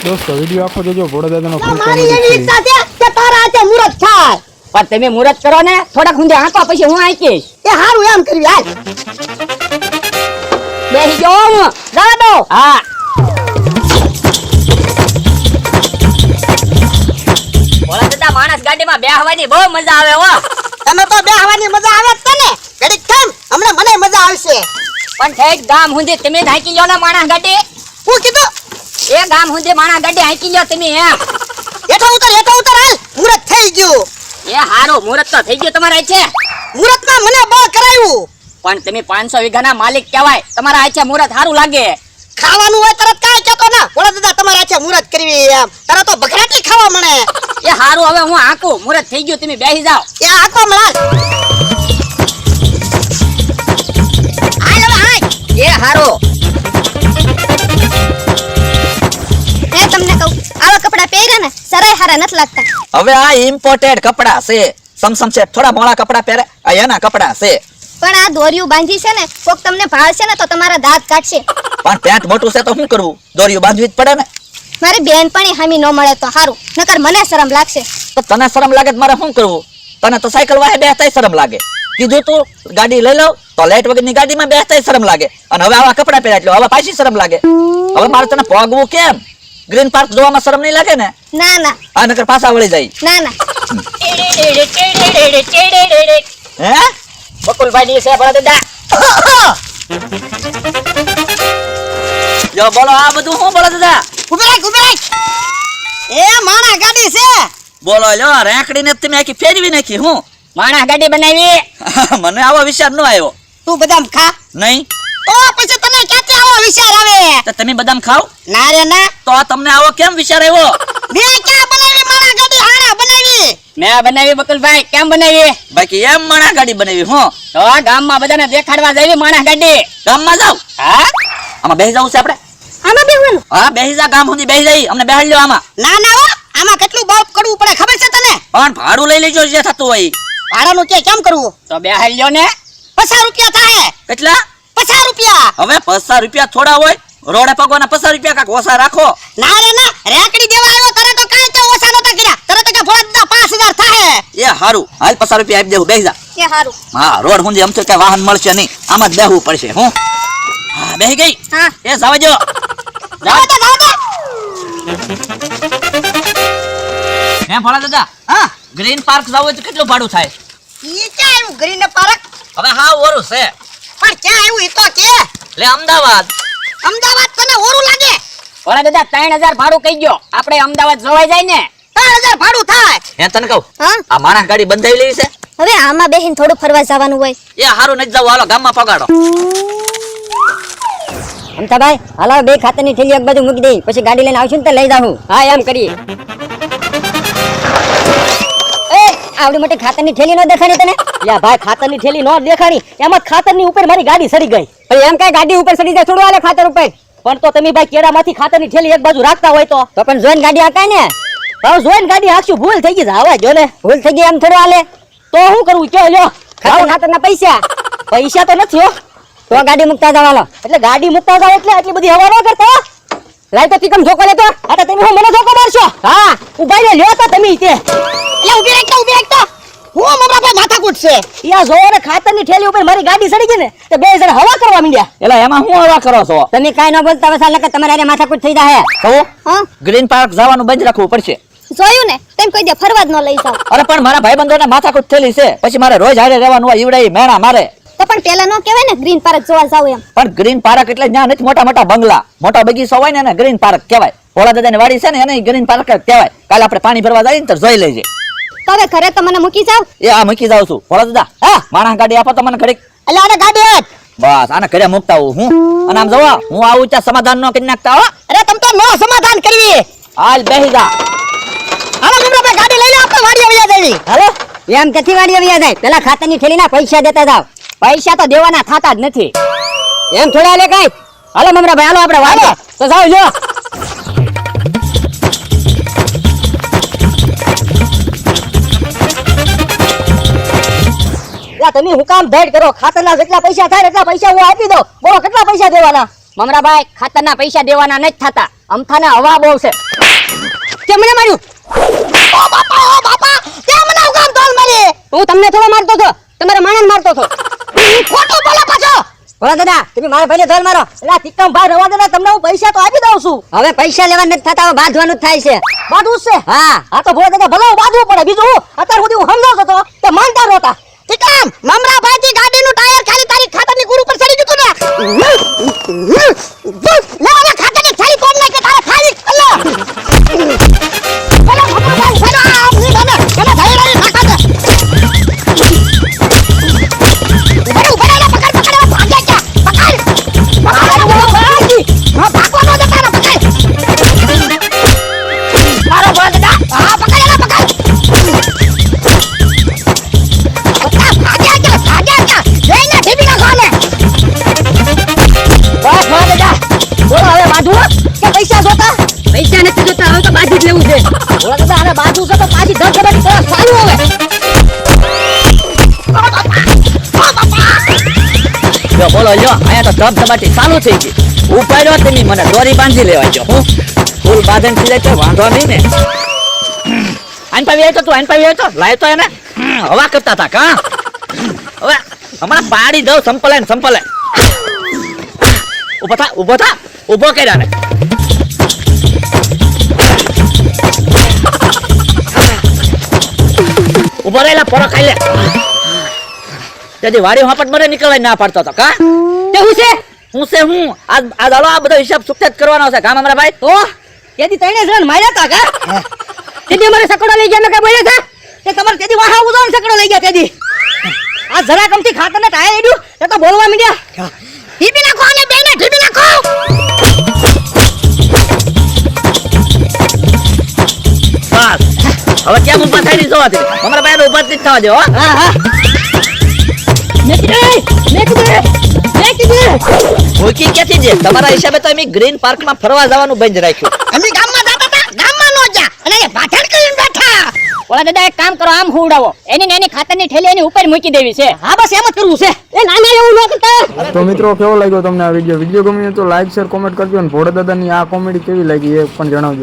દોસ્તો વિડિયો આખો જોજો ભોળાદાદાનો ફૂલ મારી એવી ઈચ્છા છે કે તારા હાથે મુરત થાય. પણ તમે મુરત કરો ને થોડાક ઊંધે આંકો પછી હું આંકીશ. એ હારું એમ કરવી હાલ. બેસી જાઓ હું જવા દો. હા બોલા દાદા માણસ ગાડીમાં બેહવાની બહુ મજા આવે હો. તને તો બેહવાની મજા આવે જ તને. ઘડીક થામ હમણાં મને મજા આવશે. પણ ઠેક ગામ સુધી તમે જ હાંકી લ્યો ને માણસ ગાડી. હું કીધું એ ગામ સુધી માણસ ગાડી હાંકી લ્યો તમે એમ. હેઠો ઉતર હાલ. મુરત થઈ ગયું. એ હારું મુહૂર્ત તો થઈ ગયું તમારા છે. મુરતમાં મને બહુ કરાયું. પણ તમે 500 વીઘાના માલિક કહેવાય. તમારા છે મુહૂર્ત સારું લાગે. ખાવાનું હોય તરત કાંઈ કેતો ના. બોલા દાદા તમારા છે મુરત કરવી એમ. તારા તો બકરાટી ખાવા મળે. એ હારું હવે હું આંકું મુહૂર્ત થઈ ગયું તમે બેસી જાઓ. એ આખો મળાલ. હાલ હવે હાલ. એ હારું એ તમને કહું આવા કપડા પહેરે ને સરાય હારા નથી લાગતા. હવે આ ઇમ્પોર્ટેડ કપડા છે. સમસમ છે થોડા મોળા કપડા પહેરે આ એના કપડા છે. પણ આ દોરિયું બાંધી છે ને કોક તમને ભાળશે ને તો તમારા દાંત કાઢશે. પણ પેન્ટ મોટું છે તો શું કરવું? દોરીયું બાંધવી જ પડે ને. મારી બેનપણી હામી ન મળે તો હારું, નકર મને શરમ લાગશે. તો તને શરમ લાગે તો મારે શું કરવું? તને તો સાયકલ વાહે બેસતાય શરમ લાગે. કીધું તું ગાડી લઈ લઉં તો લાઈટ વગરની ગાડીમાં બેસતાય શરમ લાગે. અને હવે આવા કપડા પહેર્યા એટલે હવે પાછી શરમ લાગે. હવે મારે તને પોગવું કેમ? ગ્રીન પાર્ક જોવામાં શરમ નહીં લાગે ને? ના ના આ નકર પાછા વળી જાય. ના ના હે બકુલભાઈ ની છે ભલા દાદા. જો બોલો આ બધું શું બોલો દાદા? ઉભે રાખ. એ માણા ગાડી છે. બોલો લ્યો રેકડીને તમે આખી ફેરવી નાખી હું. માણસ ગાડી બનાવી. મને આવો વિચાર ન આવ્યો. તું બદામ ખા. નહીં તો પછી તને ક્યાંથી આવો વિચાર આવે? તો તમે બદામ ખાવ ના રે ના. તો તમને આવો કેમ વિચાર આવ્યો? મેં ક્યાં બનાવી માણા ગાડી? હારા બનાવી. મેં બનાવી બકુલભાઈ. કેમ બનાવી? બાકી એમ મણા ગાડી બનાવી હું. તો ગામમાં બધાને દેખાડવા જઈએ માણસ ગાડી. ગામમાં જાવ? હા આમાં બેસી જવું છે આપણે? આમાં બેહવાનું. હા બેસી જા. ગામ સુધી બેસી જઈ. અમને બેહાડ લ્યો આમાં. ના ના હો. આમાં કેટલું બાપ કરવું પડે ખબર છે તને? પણ ભાડું લઈ લેજો જે થતું હોય. ભાડાનું કેમ કરવું? તો બેહાડ લ્યો ને. 50 રૂપિયા થાય. કેટલા? 50 રૂપિયા. હવે 50 રૂપિયા થોડા હોય? રોડે પગવાના 50 રૂપિયા કાક ઓછા રાખો. ના રે ના. રેકડી દેવા આવ્યો તારે તો કાંઈ તે ઓછા નતા કર્યા. તારે તો કે ભોળા દાદા 5000 થાય. એ હારું હાલ 50 રૂપિયા આપી દેવું. બેસી જા. કે હારું. હા રોડ સુધી આમ તો કઈ વાહન મળશે નહીં. આમાં જ બેહવું પડશે હું. હા બેસી ગઈ. હા એ જાવ જો. જાઓ તો. હે ભોળા દાદા હા. ગ્રીન પાર્ક જાવ હોય તો કેટલું ભાડું થાય? ઈ ક્યાં આવ્યું ગ્રીન પાર્ક? હવે હા ઓરું છે. પણ ક્યાં આવ્યું ઈ તો કે? લે અમદાવાદ. અમદાવાદ તને ઓરું લાગે? ભલા દાદા 3000 ભાડું કહી ગયો. આપણે અમદાવાદ જોવાઈ જાય ને. 3000 ભાડું થાય. હે તને કહું હા આ માણસ ગાડી બંધાઈ લેવી છે. હવે આમાં બેહીને થોડું ફરવા જવાનું હોય. એ હારું નથી જવું. હાલો ગામમાં પગાડો. અમથાભાઈ હાલો બે ખાતરની થેલી એક બાજુ મૂકી દઈ. પછી ગાડી લઈને આવશું ને તો લઈ જાઉં. હા એમ કરીએ. એ આવડી મોટી ખાતરની થેલી નો દેખાડી તને? યા ભાઈ ખાતરની થેલી નો દેખાડી. એમાં ખાતરની ઉપર મારી ગાડી સડી ગઈ. ભાઈ એમ કઈ ગાડી ઉપર સડી જાય થોડું હાલે ખાતર ઉપર. પણ તો તમે ભાઈ કેરામાંથી ખાતરની થેલી એક બાજુ રાખતા હોય તો પણ જોઈને ગાડી હાકાય ને. હવે જોઈને ગાડી હાકશું. ભૂલ થઈ ગઈ આવા જો ને. ભૂલ થઈ ગઈ એમ થોડું હાલે તો શું કરવું? કયો લ્યો ખાતરના પૈસા તો નથી હો. તો ગાડી મુકતા જાવ હાલો. એટલે ગાડી મુકતા જાવ એટલે આટલી બધી હવા ન કરતા. લાઈ તો તીકમ ધોકો લેતો. અરે તમે હું મને ધોકો મારશો? હા ઉભા રે લ્યો તો તમે તે. એટલે ઊભી રાખતો. હું મમરા ભાઈ માથાકૂટ છે. યા જો ને ખાતરની થેલી ઉપર મારી ગાડી સડી ગઈ ને તો બે જણ હવા કરવા માંડ્યા. એલા એમાં હું હવા કરો છો? તમે કાઈ ન બોલતા વસાલ કે તમારે આરે માથાકૂટ થઈ જાય. કહું હા ગ્રીન પાર્ક જવાનું બંધ રાખવું પડશે. જોયું ને તેમ કોઈ દે ફરવા જ ન લઈ જાવ. અરે પણ મારા ભાઈબંધોને માથાકૂટ થયેલી છે. પછી મારે રોજ હારે રહેવાનું હોય. ઈવડાઈ મેણા મારે. તો પણ પેલા નો કહેવાય ને ગ્રીન પાર્ક જોવા જાવ એમ. પણ ગ્રીન પાર્ક એટલે જ્યાં નથી મોટા મોટા બંગલા મોટા બગીચો હોય ને એને ગ્રીન પાર્ક કહેવાય. ભોળા દાદાની વાડી છે ને એને ગ્રીન પાર્ક જ કહેવાય. કાલે આપણે પાણી ભરવા જઈએ ને તો જોઈ લેજે. તો હવે ઘરે તો મને મૂકી જાવ. એ આ મૂકી જાઉં છું. ભોળા દાદા હા માણસ ગાડી આપો તો મને ઘડીક. એટલે આને ગાડી આપ. બસ આને ઘરે મૂકતા હું અને આમ જવા હું આવું ત્યાં સમાધાન નો કરી નાખતા હો. અરે તમ તો નો સમાધાન કરવી. હાલ બેહી જા. હાલો મમરા ભાઈ ગાડી લઈ લે. આપણે વાડી આવી જવી. હાલો એમ કેથી વાડી આવી જાય? પેલા ખાતરની થેલીના પૈસા દેતા જાવ. પૈસા તો દેવાના થતા જ નથી. એમ થોડા લે કાઈ. હાલો મમરાભાઈ હાલો આપણે વાડી તો જાવ લ્યો. તમે હું કામ ધડ કરો? ખાતરના જેટલા પૈસા થાય એટલા પૈસા હું આપી દઉં. બોલો કેટલા પૈસા દેવાના? મમરાભાઈ ખાતરના પૈસા દેવાના નથી થતા અમથાને હવા બહુ છે કેમ મને માર્યું ઓ બાપા તે મને ઉગામ તોલ મારી હું તમને થોડો મારતો હતો તમારા માણસ મારતો હતો ખોટું બોલો પાછો ભોળા દાદા તમે મારા ભાઈને ધોલ મારો એટલે તિક્કમ ભાઈ રવા દેના તમને હું પૈસા તો આપી દઉં છું હવે પૈસા લેવા નથી થતા હવે બાંધવાનું જ થાય છે બાંધવું છે હા આ તો ભોળા દાદા ભલે બાંધવું પડે બીજું હું અત્યાર સુધી હું સમજાવતો હતો કે માનતા નહોતા ઠીકામ મમરાભાઈ થી ગાડીનું ટાયર ખાલી તારી ખાતરની ગુરુ પર ચડી ગયું ને લેવાના ખાતરની થેલી તોડ નાખે તારે ખાલી અલ્લા બોલો મમરાભાઈ બોલો આ ની મને એને ધૈર્ય નાખા દે ઉભા પકડ ભાગે જા પકડ હા ભાગવાનો દે તારા પકડ મારો બોલ દાદા હા પકડ એના પકડ જઈને ઠીપી નાખવાને બસ ભોળા દાદા બોલો હવે બાંધવું કે પૈસા જોતા પૈસા નથી જોતા હવે તો બાંધી જ લેવું છે ભોળા દાદા હવે બાંધવું છે તો પાછી ધબધબાટી તરફ ચાલુ હવે જો બોલો જો અહીંયા તો ધબધબાટી ચાલુ થઈ ગઈ ઉપાડ્યો તમે મને દોરી બાંધી લેવા જો હું ફૂલ બાંધન થી જાય તો વાંધો નહીં ને આન પાવી આવ્યો તું આન પાવી આવ્યો લાય તો એને હવા કરતા હતા કા હવે હમણાં પાડી દઉં સંપલે ઉભો થા ઉભો કર્યા ને ઉભો રહેલા પોરો ખાઈ લે તેથી વાડી હાપટ મરે નીકળવા ના પાડતો હતો કા તે હું છે હું આ દાડો આ બધો હિસાબ સુખત કરવાનો છે કામ અમારા ભાઈ તો કેદી તઈને જણ માર્યા તા કા કેદી મને સકડો લઈ ગયા મે કા બોલ્યા હતા તે તમારે કેદી વાહા ઉદોન સકડો લઈ ગયા કેદી આ જરા કમથી ખાતરને ટાયર એડ્યું તે તો બોલવા માંડ્યા ઠીપી નાખો અને બેને ઠીપી નાખો બસ હવે કેમ ઊભા થઈ જોવા દે અમારા ભાઈ ઊભા જ નથી થવા દે હો હા હા ભૂકી ક્યાંથી છે તમારા હિસાબે તો અમે ગ્રીન પાર્કમાં ફરવા જવાનું બંધ રાખ્યું અમે ગામમાં જતા હતા ગામમાં નો જા અને એ પાછળ કરીને બેઠા ઓલા દાદા એક કામ કરો આમ હુવડાવો એની ને એની ખાતરની થેલી એની ઉપર મૂકી દેવી છે હા બસ એમ જ કરવું છે એ નાના એવું ન કરતા તો મિત્રો કેવો લાગ્યો તમને આ વિડીયો ગમ્યો તો લાઈક શેર કોમેન્ટ કરજો અને ભોળા દાદાની આ કોમેડી કેવી લાગી એ પણ જણાવજો.